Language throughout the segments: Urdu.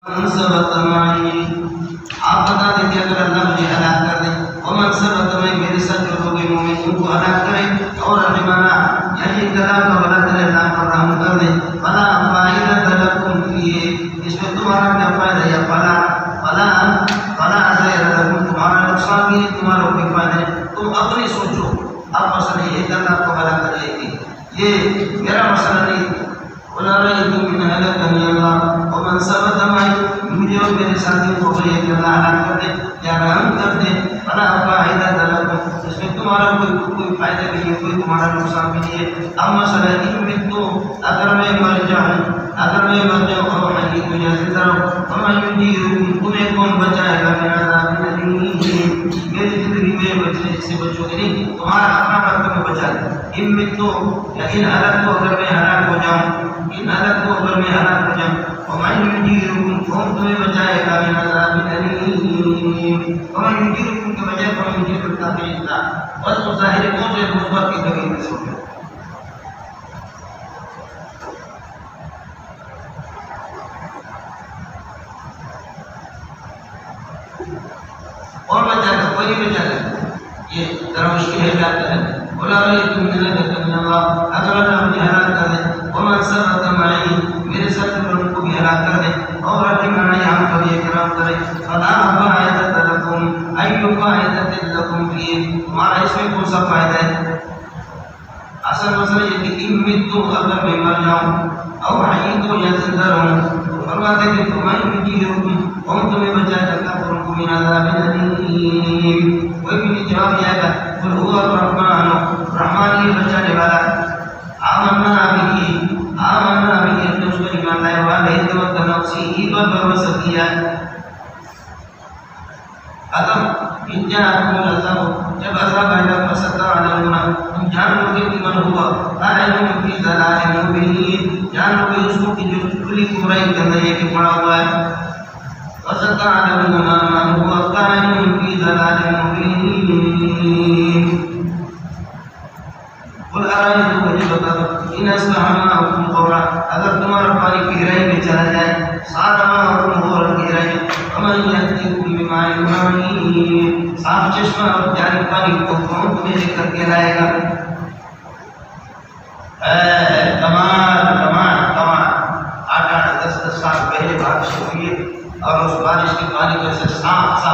من ثبت معي آپ بتا دیں کہ اگر اللہ مجھے ہلاک کر دے ومن ثبت معي میرے ساتھ جو لوگ مومن ان کو ہلاک کرے اور رحمنا یعنی اقتدار کا بلا دل اللہ پر رحم کر دے فلا فائدہ لکم فیہ اس میں تمہارا کیا فائدہ یا فلا خیر لکم تمہارا نقصان بھی نہیں تمہارا کوئی فائدہ نہیں تم اپنی سوچو اب مسئلہ یہ کہ اللہ کو ہلاک کر لے گی یہ میرا مسئلہ نہیں ولا رأيتم من هلكني الله ومن ثبت معي مجھے اور میرے ساتھی کو یہ کہ اللہ ہلاک کر دے یا رحم کر دے فلا فائدہ لکم اس میں تمہارا کوئی فائدہ بھی نہیں کوئی تمہارا نقصان بھی نہیں ہے اب مسئلہ ان میں تو اگر میں مر جاؤں اور حقیق میں زندہ رہوں ومن یجیرکم تمہیں کون بچائے گا من عذاب الیم میری زندگی میں بچنے سے بچو گے نہیں تمہارا اپنا وقت میں بچا دے ان میں تو یا ان حالت کو اگر میں ہلاک ہو جاؤں ومن یجیرکم کون تمہیں بچائے گا من عذاب الیم ومن یجیرکم کے بجائے ومن یجیرکم تاخیر تھا بس ظاہر کون سے مثبت کی کمی میں سے اور بچا گا کوئی نہیں بچا گا یہ ذرا مشکل ہے جاتا ہے ولا رأيتم من هلكني الله اگر اللہ مجھے ہلاک کر دے ومن ثبت معي میرے ساتھ لوگوں کو بھی ہلاک کر دے اور رحمنا یہاں پر یہ کرام کرے فلا فائدہ لکم ای فائدہ لکم فیہ تمہارا اس میں کون سا فائدہ ہے اصل مسئلہ یہ کہ ان میں تو اگر میں مر جاؤں اور حیید ہو یا زندہ رہوں فرماتے ہیں کہ تمہیں یجیرکم کون تمہیں بچائے گا کافروں من عذاب الیم کوئی بھی نہیں جواب دیا گا قل هو الرحمن رحمان یہ بچانے والا آمنا بھی اپنے اس پر ایمان لائے والے توکل نفسی ہی پر بھروسہ کیا ختم ان جاءکم العذاب جب عذاب آئے گا فستعلمون تم جان لو گے کہ من ہوا قائل فی ضلال مبین جان لو گے اس کو کہ جو کھلی گمراہی کے اندر یہ کہ پڑا ہوا ہے وستعلمون من هو قائل فی ضلال مبین قل ارائیتم مجھے بتا دو ان اصبح ماؤکم غورا اگر تمہارا پانی گہرائی میں چلا جائے صار ماؤکم غورا گہرائی ومن یأتیکم بماء معین صاف چشمہ اور جاری پانی کو کون تمہیں لے کر کے لائے گا کمال 8-10 سال پہلے بارش ہوئی ہے اور اس بارش کے پانی کو ایسے صاف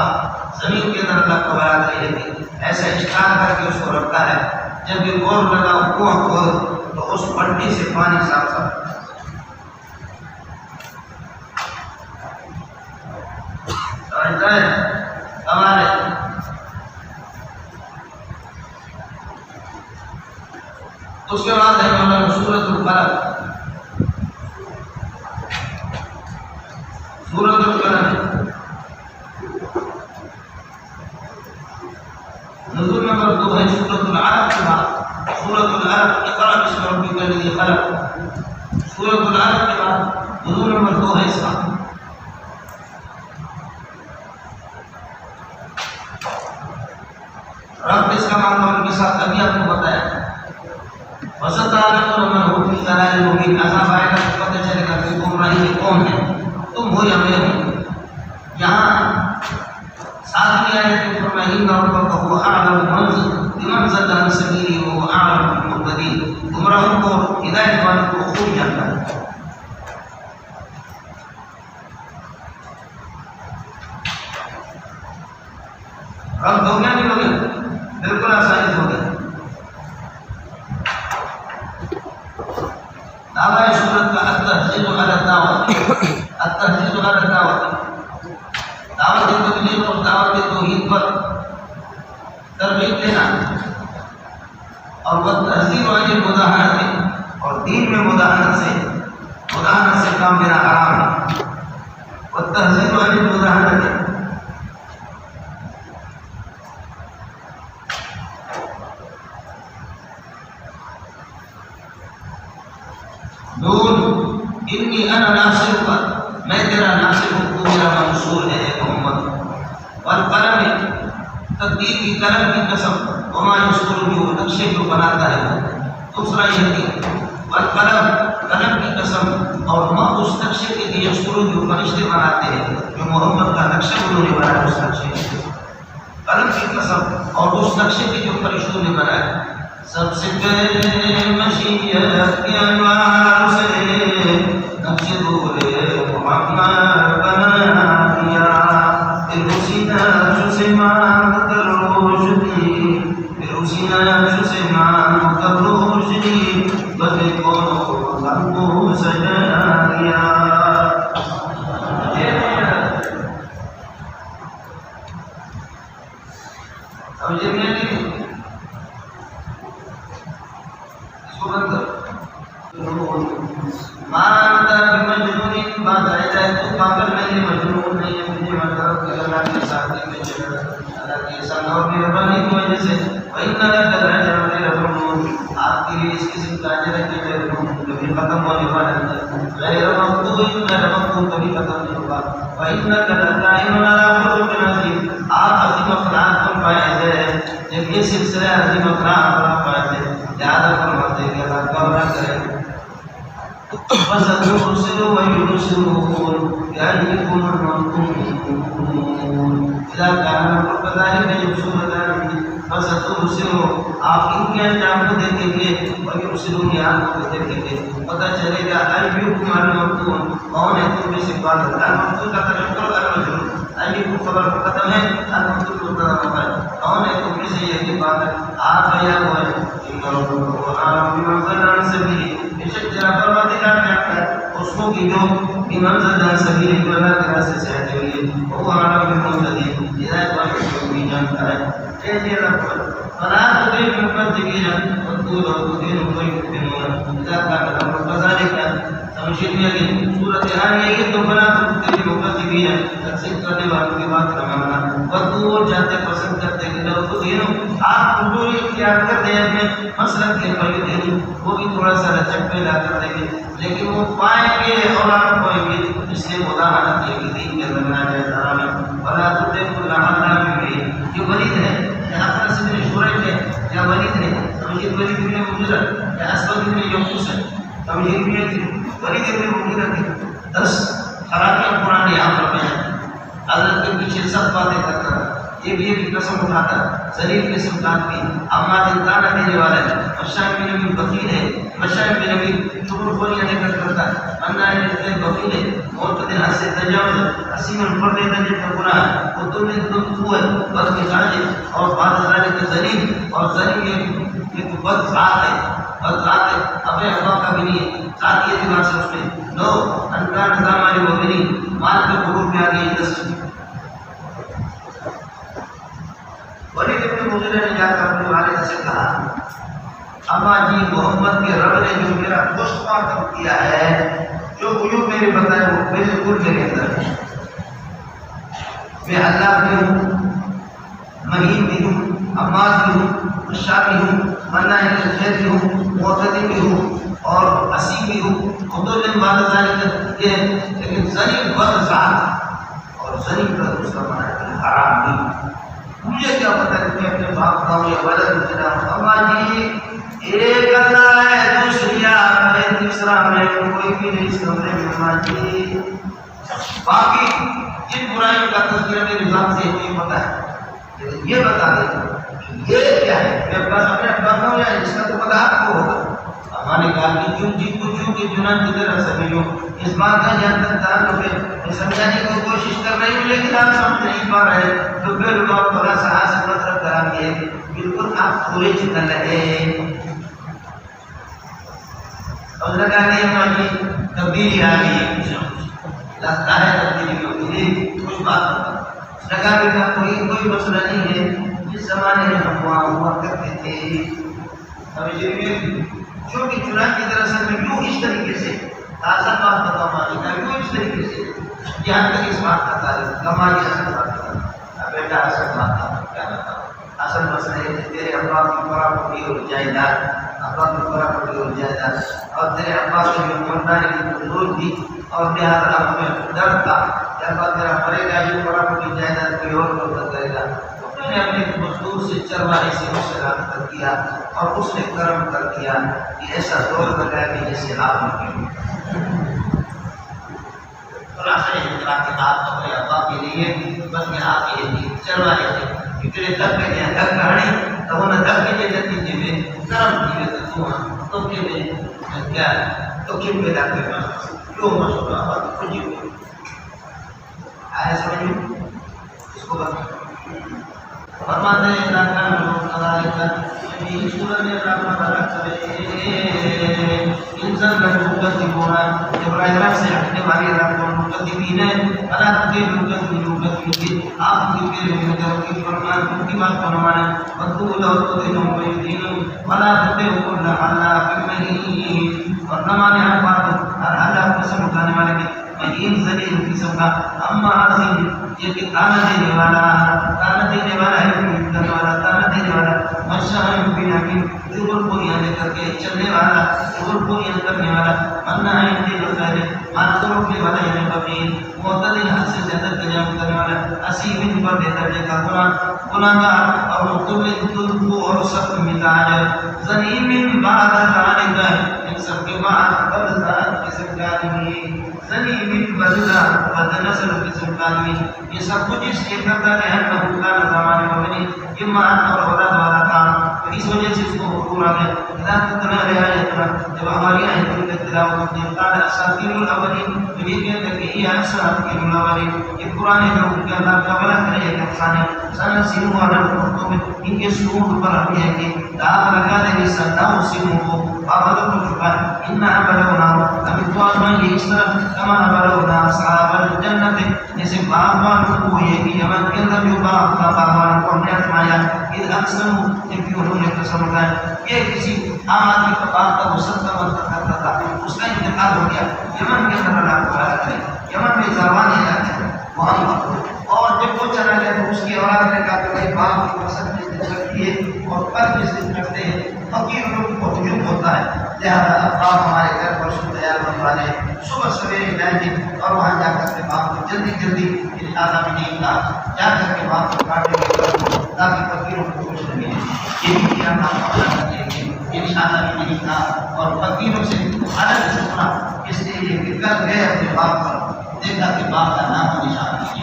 زمین کے اندر اللہ کو برات رہی ہے ایسا اشکال کر کے اس کو رکھتا ہے جب یہ بور لگا کنواں کھود تو اس پٹی سے پانی صاف ہمارے اس کے بعد ہے مولانا سورۃ القلم نزول نمبر 2 ہے سورۃ العلق کے بعد سورۃ العلق اقرأ باسم ربک الذی خلق سورۃ العلق کے بعد نزول نمبر 2 ہے اس کا رب اس کا معنی ان کے ساتھ ابھی آپ کو بتایا وستعلمون من هو فی ضلال مبین عذاب آئے گا تو پتہ چلے گا کہ گمراہی میں کون ہے تم ہو یا میں ہوں یہاں ساتویں آیت میں فرمایا ان ربک هو اعلم بمن ضل عن سبیلہ وهو اعلم بالمهتدین گمراہوں کو ہدایت والوں کو خوب جانتا ہے رب ہو گیا نہیں ہو گیا بالکل آسانی ہو گیا دعوی سورت کا التحذیر علی الدعوت دعوت تبلیغ اور دعوت توحید پر ترغیب دینا اور وہ تحذیر علی مداہنت اور دین میں مداہنت سے کام لینا حرام ہے وہ تحذیر علی مداہنت نون انی انا ناصرک میں تیرا ناصر ہوں تو میرا منصور ہے محمد والقلم تقدیر کی قلم کی قسم وما یسطر جو نقشے کو بناتا ہے دوسرا یہ ہے والقلم قلم کی قسم اور ماں اس نقشے کے لیے شروع جو فرشتے بناتے ہیں جو محمد کا نقشہ انہوں نے بنایا اس نقشے قلم کی قسم اور اس نقشے کے جو فرشتوں نے بنایا سب سے پہلے مشیت کے انوار سے نقش دورے محمد بنا دیا پھر اسی نقش سے مانگ کر روشنی پھر اسی نقش سے مانگ کر روشنی بدے کو غم کو سجا دیا سمجھے میں نہیں مانتا بمجنون بات آئی جائے تو پاگل نہیں مجنون نہیں ہے مجھے مطلب کہ اللہ کے ساتھی میں چلا اللہ کی احسان اور مہربانی کی وجہ سے وَإِنَّ لَكَ لَأَجْرًا غَيْرَ مَمْنُونٍ آپ کے لیے اس قسم کا اجر ہے کہ کبھی ختم ہونے والا نہیں غیر مقبول غیر مقبول کبھی ختم نہیں ہوگا وَإِنَّكَ لَدَائِمٌ عَلَىٰ خُلُقٍ عَظِيمٍ آپ عظیم اخلاق پر پائے ہیں جب یہ سلسلہ عظیم اخلاق پر پائے ہیں یاد فرماتے ہیں کہ اللہ کا بڑا کرے فَسَتُبْصِرُ وَيُبْصِرُونَ بِأَيِّكُمُ الْمَفْتُونُ إِذَا كَانَ الْأَمْرُ كَذَلِكَ يُبْصِرُ ذَلِكَ فَسَتُبْصِرُ آپ ان کے انجام کو دیکھیں گے وَيُبْصِرُونَ آپ کو دیکھیں گے پتہ چلے گا أَيُّكُمُ الْمَفْتُونُ کون ہے تم میں سے بات المفْتون کا ترجمہ المجنون أَيُّكُمْ خبر مقدم ہے المفْتون مبتدا ہے کون ہے تم میں سے یہی بات ہے آپ یا وہ ہے إِنَّ رَبَّكَ عَلَىٰ بِمَنْزِلٍ عَنْ سَبِيلِهِ بشک جناب پروردگار نے اپنا اس کو کی جو بمنزل عن سبیل جو اللہ کے راستے سے ہٹے ہوئے وہ عالم بالمنزلین ہدایت والے کو بھی جانتا ہے اے میرا فلا تطع المكذبين وقل تدين ويؤمنون اذا كان الامر كذلك سمجھیں گے سورۃ عالیہ یہ تو فلا تطع المكذبين تکذیب کرنے والوں کی بات نہ ماننا وقل جاتے پسند کرتے کہ لو تدین آپ حضور اختیار کر دیں اپنے مسلک کے پر دین وہ بھی تھوڑا سا لچک پیدا کر دیں گے لیکن وہ پائیں گے اور آپ پائیں گے اس لیے مداحت یہ کہ دین کے اندر نہ جائے حرام ہے ولا تطع كل حلال مهين یہ ولید ہے یا اپنا سے شورش ہے یا ولید ہے سمجھے ولید بن مغیرہ یا اسود بن یوسف ہے سمجھے ولید بن مغیرہ کی 10 خرابیاں قرآن یہاں پر بیان حضرت کے پیچھے سب باتیں کرتا ہے یہ بھی قسم اٹھاتا ذلیل قسم کا آدمی اما دلدانہ دینے والا ہے مشاہد بن نبی بخیل ہے مشاہد بن نبی چکر خوریاں لے کر کرتا ہے انہ ہے بخیل ہے معتدل حد سے تجاوز حسیم الفرد تجد کا گناہ وہ دل قوت بد مزاج اور بعد ذلك ذلیل اور ذلیل یہ تو بد ذات ہے اپنے ابا کا بھی نہیں ذات یہ دماغ سے اس میں نو انکار نظام علی مبنی مال کے غروب میں آگئی 10 ولید بن مغیرہ نے جا کر اپنے والد سے کہا اما جی محمد کے رب نے جو میرا پوسٹ مارٹم کیا ہے جو عیوب میرے بتائے وہ بالکل میرے اندر ہے میں اللہ بھی ہوں مہین بھی ہوں عماد بھی ہوں مشاء بھی ہوں منع الخیر بھی ہوں معتدی بھی ہوں اور حسین بھی ہوں خدل بعد ذلك یہ لیکن ذلیل بد ذات اور ذلیل کا دوسرا معنی ہے حرام بھی مجھے کیا پتہ کہ میں اپنے باپ کا ہوں یا ولد تیرا اما جی ایک اللہ ہے دوسری آپ ہے تیسرا میں کوئی بھی نہیں اس کمرے میں اما جی باقی جن برائیوں کا تذکرہ میرے نظام سے نہیں پتہ ہے یہ بتا دیں یہ کیا ہے میں بس اپنے ابا کا ہوں یا اس کا تو پتہ آپ کو ہوگا ہمارے کہا کہ جو جی کو جو کہ جنان کی طرح سمجھو اس بات کا جان تک تعلق ہے میں سمجھانے کی کوشش کر رہی ہوں لیکن آپ سمجھ نہیں پا رہے تو پھر لوگ تھوڑا سا حاصل مطلب کرا کے بالکل آپ تھوڑے چکن رہے اور لگا کہ ہماری تبدیلی آ گئی ہے لگتا ہے تبدیلی ہوگی کچھ بات لگا کہ کوئی مسئلہ نہیں ہے جس زمانے میں ہم وہاں ہوا کرتے تھے سمجھے جو کہ چنان کی طرح سے میں یوں اس طریقے سے تازہ بات بتا مانی کا یوں اس طریقے سے یہاں تک اس بات کا تعلق کمائی اصل بات کا بیٹا اصل بات کا کیا بتا اصل مسئلہ ہے کہ تیرے ابا کی پراپرٹی اور جائیداد ابا کی پراپرٹی اور جائیداد اور تیرے ابا کی جو خاندان کی ضرورت تھی اور لہٰذا ہمیں ڈر تھا کہ ابا تیرا مرے گا یہ پراپرٹی جائیداد کوئی اور کرے گا میں نے اپنے مزدور سے چرواہے سے اس سے رابطہ کیا اور اس نے کرم کر دیا کہ ایسا دور لگایا کہ جیسے آپ نے خلاصہ اطلاع کے بعد اپنے ابا کے لیے بس میں آپ کے لیے چرواہے تھے اتنے دب کے لیے دب کہانی تو انہیں دب کے لیے نتیجے میں کرم کیے تو کہ میں کیا تو کہ پیدا کرنا کیوں مشورہ بات کھجی ہوئی آیا سمجھ میں اس کو بات فرماتے ہیں اللہ کا یہ سورہ میں اللہ تعالیٰ کرے انسان کا مقدم ہونا ابراہیم رب سے ہٹنے والی رب کو مقدمین ہے اللہ کے مقدمین آپ کی میرے مدر کی فرمان کی بات فرمانا وقت لو تو دینوں میں دین ولا تبے کل اللہ بالمہین اور نمانے ہر بات ہر اللہ قسم اٹھانے والے کے مہین ذلیل قسم کا اما عظیم یہ کہ تانا دینے والا ہے کرنے والا تانا دینے والا مشاہ بنا کی ضرور کو یہاں لے کر کے چلنے والا ضرور کو یہاں کرنے والا منع ہے دین خیر مانظر روکنے والا یعنی بقین معتدل حد سے زیادہ تجاوز کرنے والا اسیم پر درجے کا گناہگار اور مقتول کو اور سخت مزاج ظلیم بعد ذلك ان سب کے بعد بدلات قسم کا آدمی ظلیم بدلا بدنسل قسم کا آدمی یہ سب کچھ اس لیے کرتا ہے ہم کا زمانے میں یہ مان اور اولاد والا کام اس وجہ سے اس کو حکم آ گیا ہدایت کرنا رہا جب ہماری آیتوں کی تلاوت ہوتی ہے قال اساطیر الاولین تو یہ کہتے ہیں کہ یہ اساطیر الاولین یہ قرآن ہے کہ اللہ کا بلا کرے ایک افسانے سن سینو والا تو ان کے سنون پر ہم یہ کہ داغ لگا دیں گے سدا سینو کو پابند کو چکا ان بلونا ابھی تو ہم یہ اس طرح کما بلونا اصحاب الجنت جیسے باغبان کو یہ کہ یمن کے اندر جو باغ تھا باغبان کو ہم نے اپنایا اذ اقسم کہ انہوں نے قسم اٹھایا یہ کسی عام آدمی کا باغ کا وسط کا منتر کرتا تھا اس کا انتقال ہو گیا یمن کے اندر اللہ کو آیا کرے یمن میں زروان علاقہ ہے وہاں اور جب وہ چلا گیا تو اس کی اولاد نے کہا کہ بھائی باغ کی وسط میں سے چلتی ہے اور پر بزنس کرتے ہیں فقیر لوگ کو تجرب ہوتا ہے لہذا اب باغ ہمارے گھر پر شروع تیار ہونے والے صبح سویرے جائیں گے اور وہاں جا کر کے باغ کو جلدی جلدی لہٰذا میں نہیں کہا جا کر کے باغ کو کاٹیں گے تاکہ فقیروں کو کچھ نہ ملے یہ بھی کیا کام اللہ کریں گے انشاءاللہ بھی نہیں کہا اور فقیروں سے الگ سنا اس لیے یہ کر گئے اپنے باغ پر دیکھا کہ باغ کا نام و نشان نہیں ہے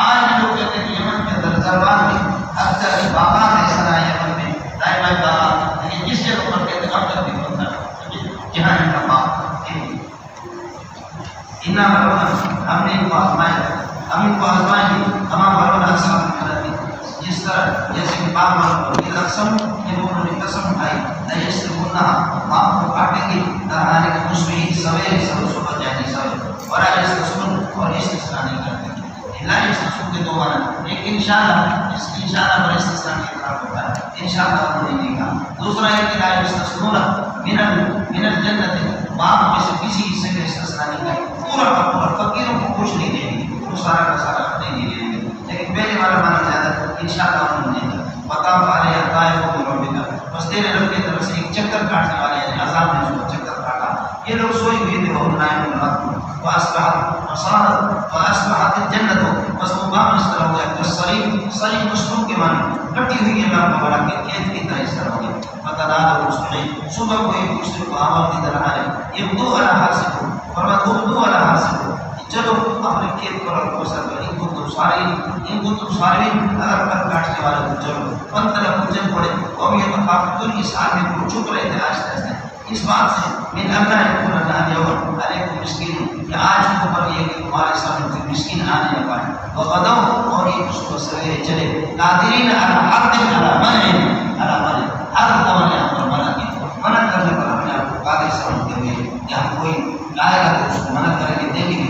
آج لوگ کہتے ہیں کہ یمن کے اندر زروان میں اکثر باغات ایسا ہے یمن میں دائیں بائیں باغات لیکن جس جگہ پر کہتے ہیں اب تک بھی ہوتا ہے جہاں ان کا باغ انا بلونا ہم نے ان کو آزمائے ہم ان کو آزمائیں گے ہمارا بلونا اقسام جس طرح جیسے کہ باغ والوں یہ اقسم جب انہوں نے قسم اٹھائی نہ اس سے بولنا باغ کو کاٹیں گے درحالے کے مسلم سویرے صبح جائیں گے سویرے اور آج اس کا سن اور استثناء نہیں کرتے لا استثناء کے دو معنی ایک انشاءاللہ اس کی انشاءاللہ پر استثناء نہیں اطلاق ہوتا ہے انشاءاللہ انہوں نے کہا دوسرا ہے کہ لا استثناء من الجنت باغ میں سے کسی حصے کا استثناء نہیں کریں پورا کا پورا فقیروں کو کچھ نہیں دیں گے وہ سارا کا سارا نہیں دیں گے لیکن پہلے والا معنی زیادہ انشاءاللہ انہوں نے بتاؤ والے عطائے کو رب کا بس تیرے رب کی طرف سے ایک چکر کاٹنے والے ہیں عذاب نے اس کو چکر کاٹا یہ لوگ سوئی ہوئے تھے بہت نائم رات وأصبحت الجنة بس مقام اس طرح ہو گیا کہ صریح مشروع کے معنی کٹی ہوئی ہے نام بڑا کے کھیت کی طرح اس طرح ہو گیا فتدار المسلمین صبح کو ایک دوسرے کو آمد کی طرح آئے ابدو علی حاسبو فرمایا ابدو علی حاسبو چلو اپنے کھیت پر رکھو سر ان کو تم سارے اگر پر کاٹنے والے کو چلو پنتر پوجن پڑے اور یہ تفاقتن اس آدمی کو چھپ رہے تھے آج تک اس بات سے من اللہ یکون اللہ یوم علیکم مسکین کہ آج کو پر یہ کہ تمہارے سامنے کوئی مسکین آنے نہ پائے وغدو اور یہ صبح سویرے چلے قادرین علی حق علی منع ہر تمنا پر منع کی منع کرنے پر اپنے آپ کو قادر سمجھتے ہوئے کہ ہم کوئی آئے گا تو اس کو منع کریں گے دیں گے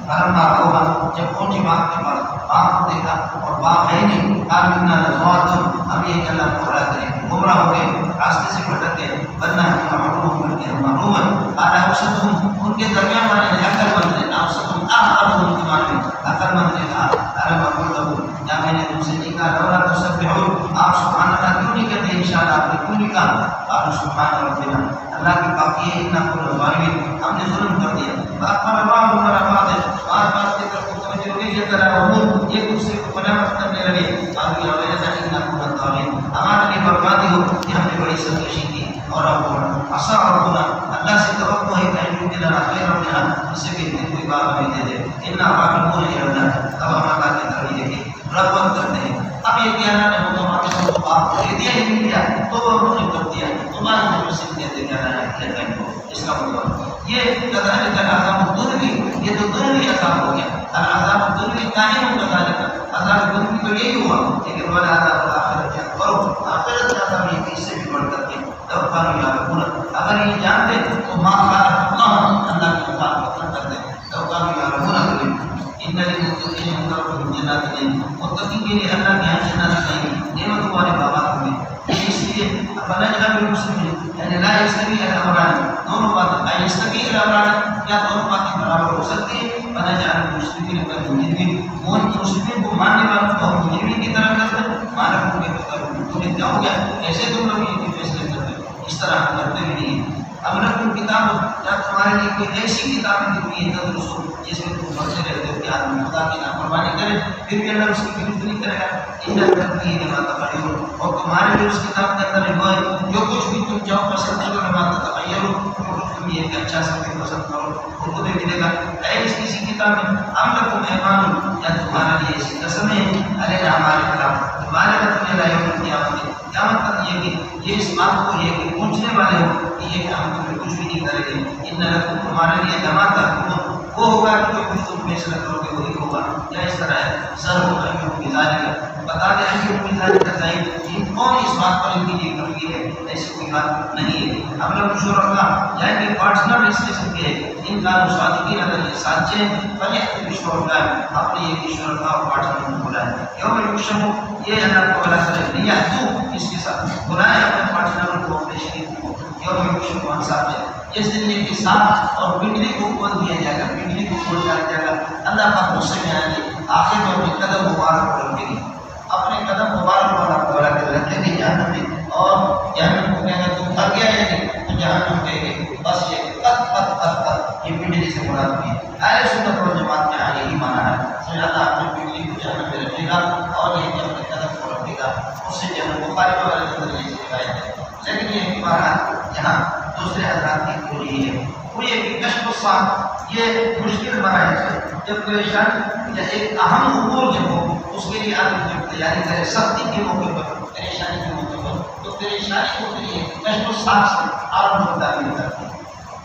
فرما ہوگا جب پہنچی باغ کے پاس باغ کو دیکھا اور باغ ہے نہیں آمنا نزواتم ہم یہ کہ اللہ کو رہا کریں گمراہ ہو گئے راستے سے بھٹک گئے ورنہ ہم معلوم کرتے ہیں معلوم آلہ اوسطہم ان کے درمیان والے نے عقل مند ہے اوسطہم اعقلہم کے معنی میں عقل مند نے کہا ارم اقول لہو یا میں نے تم سے نہیں کہا لولا تسبحون آپ سبحان اللہ کیوں نہیں کہتے انشاءاللہ آپ نے کیوں نہیں کہا آپ سبحان ربنا اللہ کی پاکی ہے انہ کل ظالمین ہم نے ظلم کر دیا بات پر اللہ مرفات ہے بات بات کے طرف توجہ ہوگی یہ طرح ایک دوسرے کو ملامت کرنے لگے آگے اور ایسا سرکشی کی اور عصا ربنا اللہ سے توقع ہے کہ ان کے لنا خیر منہا اس سے بھی کوئی بات ہمیں دے دے انہا راکبون ہے اللہ اب ہم اللہ کی طرح یہ رغبت کرتے ہیں اب یہ کہ اللہ نے مطمئن کو آپ کو دیا ہی نہیں دیا تو وہ انہوں نے کر دیا تمہاری جو مسئل دیا دے اللہ نے کیا کہیں کو اس کا مطلب یہ کذالک العذاب الدنوی یہ تو دنوی عذاب ہو گیا العذاب الدنوی قائم کذالک عذاب الدنوی تو یہی ہوا لیکن والا عذاب الآخرت کرو آخرت کا عذاب یہ اس سے بھی بڑھ کر کے تب قانو یعلمون اگر یہ جانتے تو ما خالق اللہ کی مخالفت نہ کرتے تب قانو یعلمون ان للمتقین عند ربهم جنات متقین کے لیے اللہ کے یہاں جنات ہیں نعمت والے باغات ہیں اس لیے فنجعل المسلمین یعنی لا يستوي الامران دونوں باتیں لا يستوي الامران کیا دونوں باتیں برابر ہو سکتی ہیں فنجعل المسلمین والمجرمین وہ مسلمین کو ماننے والوں کو مجرمین کی طرح کرتے ہیں مانا ان کے تمہیں کیا ہو گیا ایسے تم لوگ یہ فیصلے کرتے اس طرح ہم کرتے بھی نہیں ہیں اب رکھوں کتاب جب تمہارے لیے کوئی ایسی کتابیں دی ہوئی ہے تدرسو جس میں تم پڑھتے رہتے ہو کہ آدمی خدا کی نافرمانی کرے پھر بھی اللہ اس کی فکر نہیں کرے گا ان ترقی لما تخیرون اور تمہارے لیے اس کتاب کے اندر ہے جو کچھ بھی تم چاہو پسند کرو لما تخیرون جو کچھ تم یہ کہ اچھا سب پسند کرو وہ تمہیں ملے گا اے اس کسی کتاب میں ہم لکم ایمان یا تمہارے لیے ایسی قسمیں علینا ہمارے خلاف تمہارے تمہیں لا یوم القیامت قیامت تک یہ کہ یہ اس بات کو یہ کہ پہنچنے والے ہو کہ یہ کہ ہم تمہیں کچھ بھی نہیں کریں گے ان لکم تمہارے لیے جمع تحکم وہ ہوگا کہ جو کچھ تم فیصلہ کرو گے وہی ہوگا یا اس طرح ہے سر ہو ایوب مزاج کا بتا دیں ایوب مزاج کا ظاہر کون اس بات پر ان کی یہ کمی ہے ایسی کوئی بات نہیں ہے ہم لوگ شرکا یعنی کہ پارٹنر اس قسم کے ان کا صادقین اگر یہ سچے ہیں فلیحتفل شرکا اپنے یہ شرکا اور پارٹنر کو بلائیں یوم یکشف یہ اللہ کو بلا کرے لیحتو اس کے ساتھ بلائیں اپنے پارٹنر کو اپنے شریک کو یوم یکشف عن ساق اس دن یہ حساب اور بجلی کو کھول دیا جائے گا بجلی کو کھول دیا جائے گا اللہ کا غصے میں آئیں گے آخر میں اپنے قدم مبارک کو رکھیں گے اپنے قدم مبارک والا کو رکھیں گے جہنم میں اور جہنم کو کہیں گے تم تھک گیا ہے نہیں تو جہنم کہیں گے بس یہ یہ بجلی سے مراد ہوئی اہل سنت و جماعت میں آگے ہی مانا ہے سمجھ اللہ اپنے بجلی کو جہنم میں رکھے گا اور یہ کہ اپنے قدم کو رکھے گا اس سے جہنم بخاری والے قدر یہ روایت ہے لیکن یہ بات یہاں دوسرے حضرات کی پوری ہے وہ یہ کہ کشف الصاق یہ مشکل مراحل ہے جب پریشان یا ایک اہم امور جب ہو اس کے لیے آدمی جب تیاری کرے سختی کے موقع پر پریشانی کے موقع پر تو پریشانی کو لیے کشف الصاق سے آرم ہوتا ملتا ہے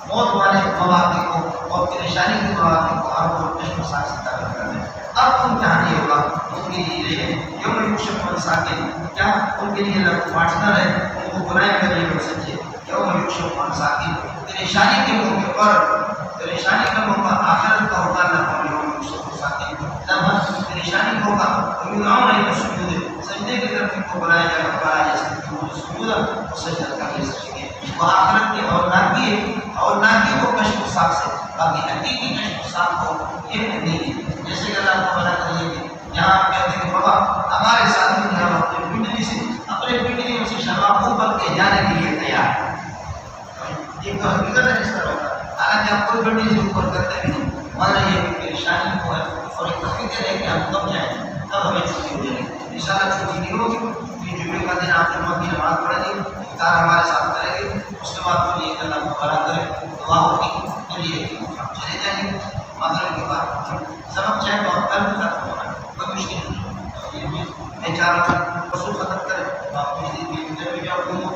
موت والے مواقع کو اور پریشانی کے مواقع کو آرم اور کشف الصاق سے طاقت کرنے اب امتحان یہ ہوگا ان کے لیے یہ یوم یکشف عن ساق کیا ان کے لیے پارٹنر ہے ان کو بنایا کر یہ بڑھ سکے یوم یکشف عن ساق پریشانی کے موقع پر پریشانی کا موقع آخرت کا ہوگا اللہ یوم یکشف عن ساق جب پریشانی ہوگا تو یوم نہیں سجود سجدے کی طرف کو بنایا جائے گا بنایا جا سکتا ہے سجود سجدہ کر لے سکیں گے وہ آخرت کے اور ناکی کو کشف الصاق سے باقی حقیقی کشف الصاق کو یہ نہیں ہے جیسے کہ اللہ کو بنا کر یہ یہاں کہتے ہیں کہ بابا ہمارے ساتھ میں ہم اپنے پنڈلی سے اپنے پنڈلیوں سے شراب اوپر کے جانے کے لیے تیار ہے ایک تو حقیقت ہے اس طرح ہوگا حالانکہ آپ کوئی پنڈلی سے اوپر کرتے بھی نہیں مانا یہ کہ پریشانی کو ہے اور ایک حقیقت ہے کہ ہم کب جائیں تب ہمیں چھٹی ہو جائے گی انشاءاللہ چھٹی نہیں ہوگی کہ جمعے کا دن آپ جمعہ کی نماز پڑھیں گے افطار ہمارے ساتھ کریں گے اس کے بعد پھر یہ اللہ کو بھلا کرے دعا ہوگی پھر یہ ہم چلے جائیں گے مغرب کے بعد سبق چاہے تو کل بھی ختم ہونا کوئی مشکل نہیں میں چاہ رہا تھا پرسوں ختم کریں آپ بھی جاؤ گھومو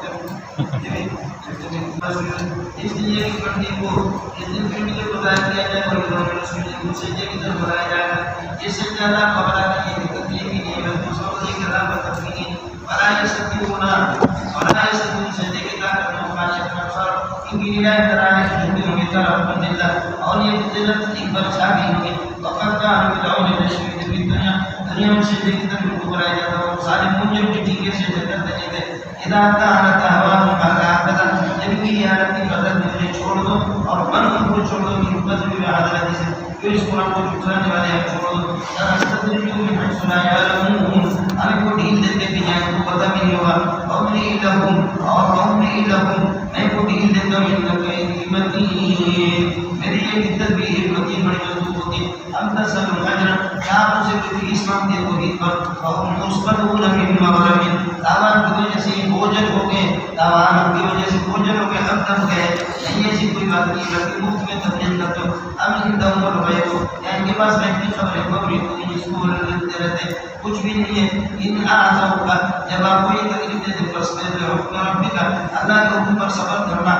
اس لیے کہ بندی کو اس دن کے لیے بتایا گیا ہے اور سجدے کی طرف بتایا جائے گا یہ سجدہ اللہ کو بلا کہ یہ تکلیف ہی نہیں ہے دوسروں کو یہ کرنا بتاتی نہیں بلا یہ سب کی ہونا بلا یہ سب کی سجدے کی طرف کرنا خاشع افسر ان کی نگاہ کرانے سے جھوٹی ہوگی طرف ذلت اور یہ ذلت ایک بار چھا گئی ہوگی فقط کا بدعون نشوی في الدنيا دنیا میں سے دیکھ کر کو بلایا جاتا ہے سارے منجم کی ٹھیکے سے جنت میں جاتے اذا كانت اهواهم فاعتدل جب بھی یہ حالت کی بدل مجھے چھوڑ دو اور من کو چھوڑ دو کہ بدل میں عدالت سے پھر اس قرآن کو جھٹلانے والے ہیں چھوڑ دو استدرجوا من حيث لا يعلمون ہمیں کو ڈھیل دیتے کہ یہاں کو پتہ بھی نہیں ہوگا املی لهم اور املی لهم میں کو ڈھیل دیتا ہوں انک متین، میری یہ تدبیر متین بڑی مضبوط ہوتی ہے. ہم تصل الاجر، کیا آپ اسے کوئی فیس مانگتے ہو توحید پر، فہم مسقطون من مغرم، تاوان کی وجہ سے بوجھل ہو گئے، تاوان کی وجہ سے بوجھل ہو گئے، اب تک گئے نہیں ایسی کوئی بات نہیں بلکہ مفت میں تبلیغ کرتے ہو. ام عندهم الغیب، یا ان کے پاس غیب کی خبر ہے، خبر تم جس کو لیتے رہتے کچھ بھی نہیں ہے. ان اعظم کا، جب آپ کو یہ تکلیف دے دے فاصبر لحکم ربک، اللہ کے حکم پر صبر کرنا،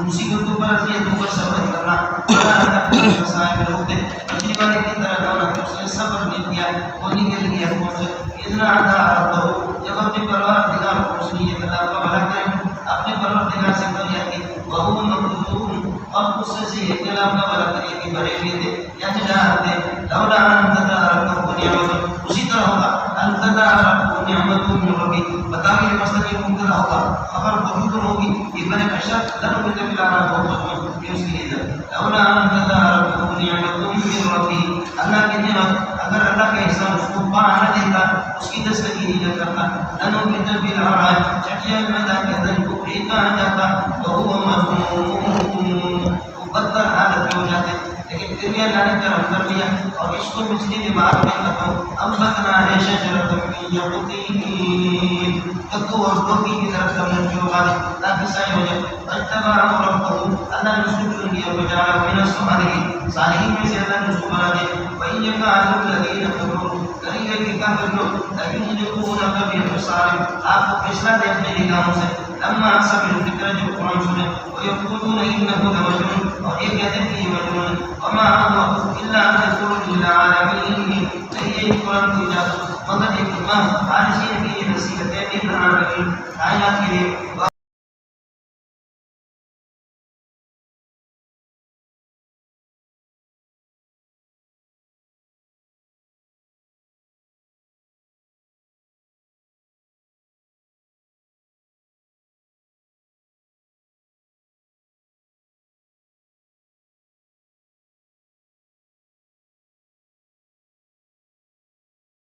مصیبتوں پر اذیتوں پر صبر کرنا. ولا تکن كصاحب الحوت، مچھلی والے کی طرح نہ ہونا کہ اس نے صبر نہیں کیا، وہ نکل گیا پہنچ. اذ نادى ربه، جب اپنے پروردگار کو اس نے یہ کلام کا بھلا کرے، اپنے پروردگار سے فریاد کی، وهو مكذوب، اور غصے سے یہ کلام کا بھلا کرے کہ بھرے ہوئے تھے یا تجاہتے. لولا ان تداركه نعمت، اسی طرح ہوگا ان تداركه نعمت من ربك، بتاؤ یہ مسئلہ یہ ممکن ہوگا، خبر وجود ہوگی کہ بنے اشد لن من العالم بہت کہ اس کی عزت. لولا ان تداركه نعمت من ربك، اللہ کی نعمت اگر اللہ کا احسان اس کو پا نہ دیتا، اس کی دستگیری نہ کرتا، لنو من بالعراج، چٹیا میدان کے اندر کو پھینکا جاتا، وهو مذموم، بدتر حالت میں ہو جاتے. لیکن پھر بھی اللہ نے کرم کر لیا اور اس کو مچھلی کے بعد میں ختم. انبتنا ہے شجرۃ من یقطین، کدو اور لوکی کی طرف ہم نے جو بات تاکہ سائے ہو جائے. فاتبعوا ربه، اللہ نے اس کو چن لیا، وجعل من الصالحین، صالحین میں سے اللہ نے اس کو بنا دیا. وإن يكاد الذين كفروا، قریب ہے کہ کافر لوگ یعجزونک بالابصار، آپ کو پھسلا دے اپنے نگاہوں سے، لما سمعوا الذکر، جو قرآن سنے، ويقولون إنه لمجنون، اور یہ کہتے ہیں کہ یہ مجنون ہے. وما هو إلا ذكر للعالمين، نہیں یہ قرآن کی اجازت مگر ایک خالصین کی نصیحت ہے للعالمین، کائنات کے لیے.